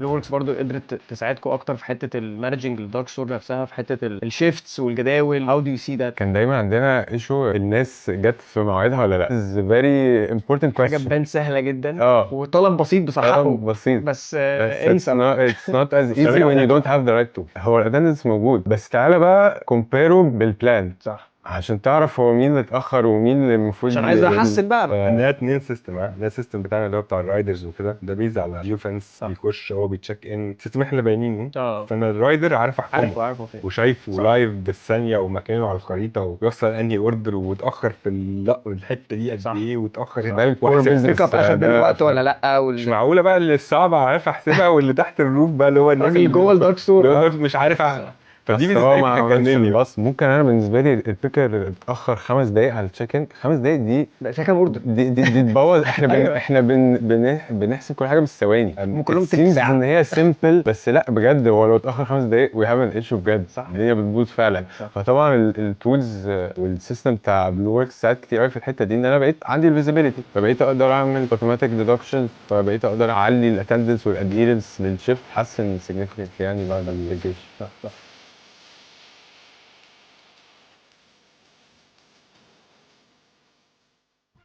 بلو وركس برضو قدرت تساعدكم اكتر في حته المانجنج للدارك ستور نفسها، في حته الشيفتس والجداول. هاو دو يو سي ذات؟ كان دايما عندنا ايشو الناس جت في مواعيدها ولا لا. This is a very important حاجه question. تبان سهله جدا اه وطلب بسيط بصراحه بسيط. بس بس انسى بقى. it's not as easy when you don't have the right to. هو الاتندنس موجود، بس تعالى بقى كومبيرو بالبلان صح، عشان تعرف هو مين اللي اتاخر ومين اللي المفروض عشان عايز احسن بقى. عندنا اتنين سيستم. عندنا السيستم بتاعنا اللي هو بتاع الرايدرز وكده، ده بيز على جيو فنس. صح. بيخش هو بيتشيك ان سيستم احنا باينينه، اه فانا الرايدر عارف احكمه عارفه فين. وشايفه صح. لايف بالثانيه ومكانه على الخريطه، ويوصل انهي اوردر واتاخر في الحته دي قد صح. ايه، واتاخر ده الكور واحسب بيزنس. بيك اب اخد منك وقت ولا لا مش معقوله بقى اللي الصعبه عارف احسبها، واللي تحت الروف بقى اللي هو الناس الراجل جوه الدارك ستور. اللي هو مش عارف فدي بس بالنسبه هو لي ما كانت عملش جنني. الباص. ممكن انا بالنسبه لي الفكره اتاخر 5 دقايق على التشيك ان، 5 دقايق دي ده سكن اوردر. دي تبوظ. احنا أيوة. احنا بنحسب كل حاجه بالثواني. هم كلهم It تلت seems ساعة. ان هي سيمبل، بس لا بجد هو لو اتاخر 5 دقايق وي هاف ان ايشو بجد. صح. الدنيا بتبوظ فعلا. صح. فطبعا التولز والسيستم بتاع بلو وركس ساعات كتير قوي في الحته دي، ان انا بقيت عندي الفيزيبيليتي، فبقيت اقدر اعمل اوتوماتيك ديدكشن، فبقيت اقدر اعلي الاتندنس والاديرنس للشيفت، حسن سيجنيفيكانت يعني بعد الجيش. صح.